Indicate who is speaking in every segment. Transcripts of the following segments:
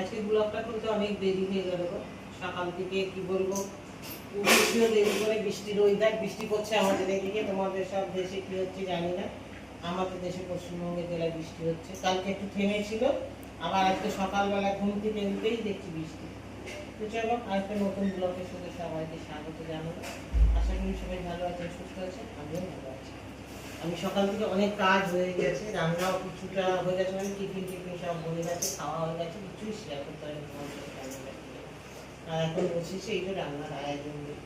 Speaker 1: আজকে ব্লগটা করতে অনেক দেরি হয়ে গেল। সকাল থেকে কি বলবো, বৃষ্টিও দেরি করে, বৃষ্টির ওয়েদার, বৃষ্টি পড়ছে আমাদের এদিকে। তোমাদের সব দেশে কি হচ্ছে জানি না, আমাদের দেশে পশ্চিমবঙ্গের জেলায় বৃষ্টি হচ্ছে। কালকে একটু থেমেছিল, আবার আজকে সকালবেলা ঘুম থেকে উঠেই দেখছি বৃষ্টি। তো চলো, আজকে নতুন ব্লগের সাথে সবাইকে স্বাগত জানাবো। আশা করি সবাই ভালো আছেন, সুস্থ আছেন, আমিও ভালো আছি। আমি সকাল থেকে অনেক কাজ হয়ে গেছে, রান্নাও কিছুটা হয়ে গেছে, মানে টিফিন সব হয়ে গেছে, খাওয়া হয়ে গেছে, কিছুই শেয়ার করতে পারি তোমার সাথে। আর এখন বসেছি এই তো রান্নার আয়োজন নিয়ে।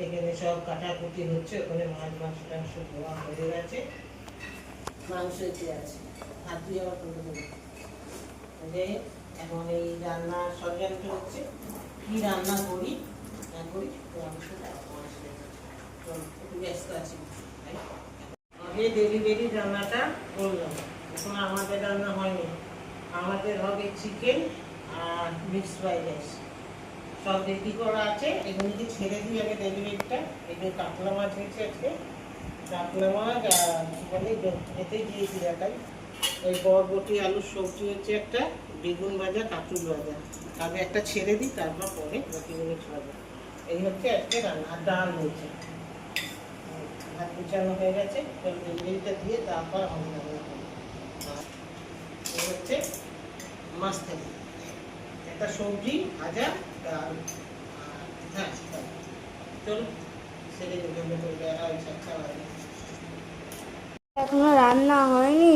Speaker 1: এখানে সব কাটাকুটি হচ্ছে, ওখানে মাংস টাংস ধোয়া হয়ে গেছে, মাংস এতে আছে, হাত দিয়ে আবার করে দেবো। এখন এই রান্নার ষড়যন্ত্র হচ্ছে, কি রান্না করি না করি তোমার সাথে একটু ব্যস্ত আছি। আগে ডেলিভারি রান্নাটা করলাম, এখন আমাদের রান্না হয়নি। আমাদের হবে চিকেন আর মিক্সড ফ্রাইড রাইস, সব রেডি করা আছে। এগুলোকে ছেড়ে দিই আগে ডেলিভারিটা। এই যে কাতলা মাছ হয়েছে আজকে, কাতলা মাছ আর বলে এতেই দিয়েছি দেখাই। ওই বরবটি আলুর সবজি হচ্ছে একটা, বেগুন ভাজা, কাঁচুর ভাজা। আগে একটা ছেড়ে দিই, তারপর পরে বাকিগুলো ছাড়বো। এই হচ্ছে আজকে রান্না। আর ডাল হয়েছে, ভাত গুছানো হয়ে গেছে, ডেলিভারিটা দিয়ে তারপর আমি রান্না করবো। এই হচ্ছে মাছ থাকি, একটা সবজি, ভাজা, ডাল। হ্যাঁ চলো ছেড়ে জন্য করবে
Speaker 2: এখনো রান্না হয়নি।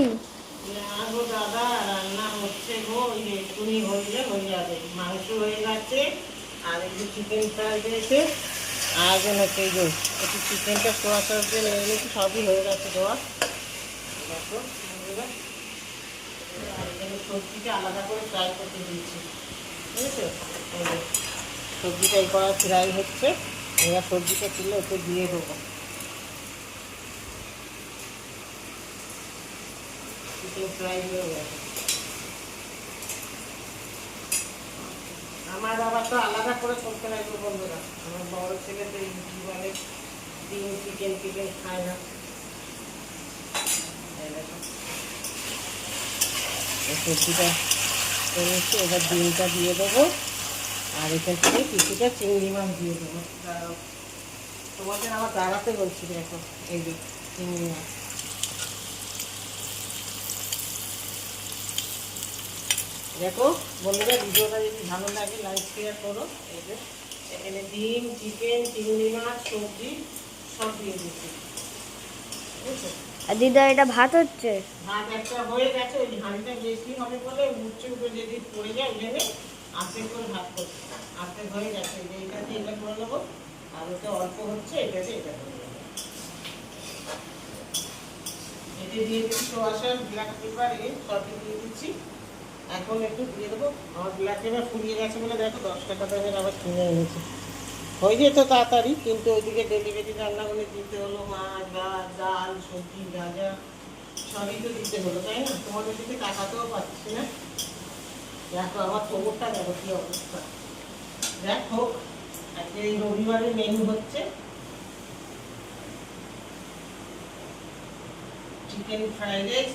Speaker 1: না গো দাদা, রান্না হচ্ছে গো, ওই এক্ষুনি হয়ে যাবে। মাংস হয়ে গেছে, আর একটু চিকেন ফ্রাই হয়েছে, আর যেন হচ্ছে এই যে একটু চিকেনটা সোয়া সস দিয়ে নিয়ে নিয়েছি, সবই হয়ে গেছে দেওয়া। দেখো আর এখানে সবজিটা আলাদা করে ফ্রাই করতে দিয়েছি, বুঝেছো? সবজিটা এই করা ফ্রাই হচ্ছে, এবার সবজিটা তুলে ওতে দিয়ে দেবো। চিকেন ফ্রাই হয়ে গেছে। আমার বাবা তো আলাদা করে করতে লাগবে বন্ধুরা। আমার বড় ছেলে তো এই কী বলে, ডিম চিকেন খায় না। সবজিটা করেছি, এবার ডিমটা দিয়ে দেবো, আর এখান থেকে কিছুটা চিংড়ি মাছ দিয়ে দেবো। তোমাদের আবার দাঁড়াতে বলছি, দেখো এই যে চিংড়ি মাছ। দেখো বন্ধুরা, ভিডিওটা যদি ভালো লাগে লাইক শেয়ার করো। এই যে এখানে ডিম, চিকেন, চিংড়ি মাছ, সবজি সব দিয়ে দিচ্ছি, বুঝছো?
Speaker 2: আর দিদা এটা ভাত হচ্ছে,
Speaker 1: ভাত একটা হয়ে গেছে, ওই হাঁড়িটা বেশি হবে বলে উঠছে, উঠে যদি পড়ে যায় ভেবে আস্তে করে ভাত করছে, আস্তে হয়ে গেছে। যে এটাতে এটা করে নেবো, আর ওটা অল্প হচ্ছে, এটাতে এটা করে নেবো। এতে দিয়ে দিচ্ছি সোয়া সস, ব্ল্যাক পেপার, সবই দিয়ে দিচ্ছি। এখন একটু দিয়ে দেবো। আমার ব্ল্যাক পেপার ফুরিয়ে গেছে বলে দেখো 10 টাকা দামের আবার কিনে এনেছি। হয়ে যেত তাড়াতাড়ি, কিন্তু ওইদিকে ডেলিভারি রান্নাগুলো দিতে হলো, মাছ, ভাত, ডাল, সবজি, ভাজা সবই তো দিতে হলো, তাই না? তোমাদের দিকে টাকাতেও পাচ্ছি না। দেখো আমার খবরটা, দেখো কি অবস্থা। দেখো আজকে এই রবিবারের মেনু হচ্ছে চিকেন ফ্রাইড রাইস,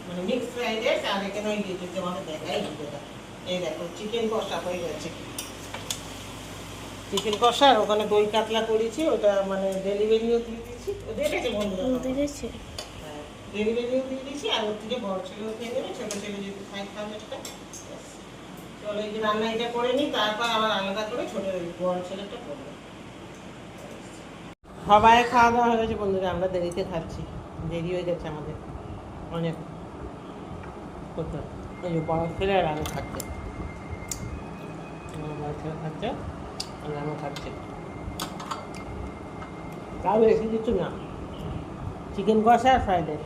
Speaker 1: মানে মিক্সড ফ্রাইড রাইস, আর এখানে ওই যে তোমাকে দেখাই ভিডিওটা। এই দেখো চিকেন কষা হয়ে গেছে, চিকেন কষা। আর ওখানে দই কাতলা করেছি, ওটা মানে ডেলিভারিও দিয়ে দিয়েছি। ও দেখেছে বন্ধুরা, হ্যাঁ ডেলিভারিও দিয়ে দিয়েছি। আর ওর থেকে বড় ছেলেও খেয়ে নেবে, ছোটো ছেলে যদি খাবে একটা। চলো এই যে রান্না এটা করে নিই, তারপর আবার আলাদা করে ছোটো বড় ছেলেটা করবো। সবাই খাওয়া দাওয়া হয়ে গেছে বন্ধুরা, আমরা দেরিতে খাচ্ছি, দেরি হয়ে গেছে আমাদের অনেক। কোথাও এই যে বড় ছেলে আর আমি খাচ্ছে, বড় ছেলে খাচ্ছে আর আমি খাচ্ছি। তাও বেশি কিছু না, চিকেন কষা আর ফ্রাইড রাইস।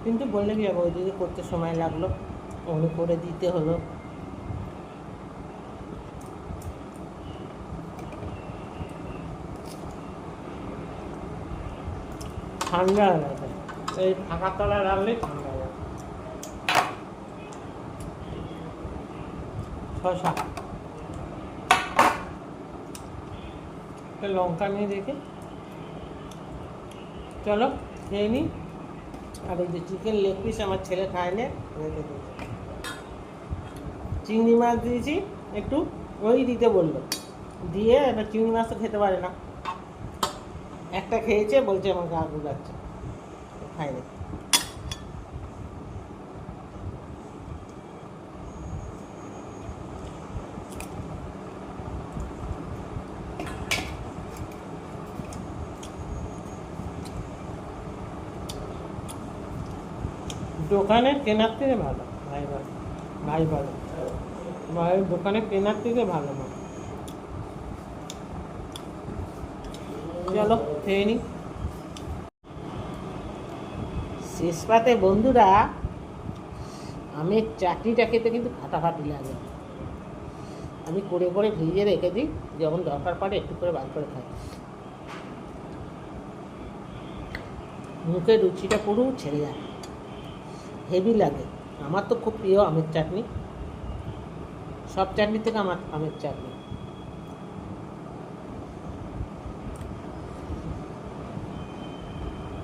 Speaker 1: কিন্তু বললে কি হবে, ওইদিকে করতে সময় লাগলো, ওগুলো করে দিতে হলো। ঠান্ডা হয়ে গেছে, এই ফাঁকা তলা রাখলে ঠান্ডা হয়ে যাবে। শসা, লঙ্কা নিয়ে দেখে চলো খেয়ে নিই। আর এই যে চিকেন লেগ পিস আমার ছেলে খায় না, রেখে দিয়েছে। চিংড়ি মাছ দিয়েছি একটু, ওই দিতে বললো, দিয়ে এবার চিংড়ি মাছ তো খেতে পারে না, একটা খেয়েছে, বলছে আমার গা গুলাচ্ছে, খাইনি। দোকানে কেনার থেকে ভালো, ভাই ভালো, ভাই ভালো, ভাই দোকানে কেনার থেকে ভালো না। চলো খেয়ে নি। শেষ পাতে বন্ধুরা, আমের চাটনিটা খেতে কিন্তু ফাটাফাটি লাগে। আমি করে করে ফ্রিজে রেখে দিই, যখন দরকার পড়ে একটু করে বার করে খাই। মুখে রুচিটা পুরো ছেড়ে যায়, হেভি লাগে। আমার তো খুব প্রিয় আমের চাটনি, সব চাটনি থেকে আমার আমের চাটনি।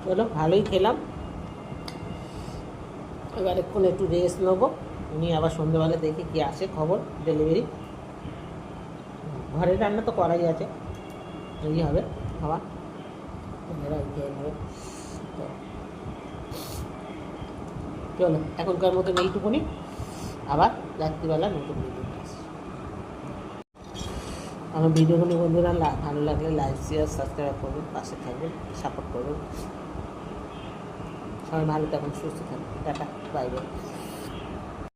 Speaker 1: চলো ভালোই খেলাম, এবার এক্ষুনি একটু রেস্ট নেবো, নিয়ে আবার সন্ধ্যেবেলা দেখি কি আসে খবর ডেলিভারি। ঘরের রান্না তো করাই আছে, এই হবে খাবার, খেয়ে নেবে। তো চলো এখনকার মতন এইটুকুনি, আবার রাত্রিবেলা নতুন ভিডিও আসছে। আমার ভিডিওগুলি বন্ধুরা ভালো লাগলে লাইক শেয়ার সাবস্ক্রাইব করবেন, পাশে থাকবেন, সাপোর্ট করবেন। সবাই ভালো থাকুন, সুস্থ থাকুন, টাটা, বাই বাই।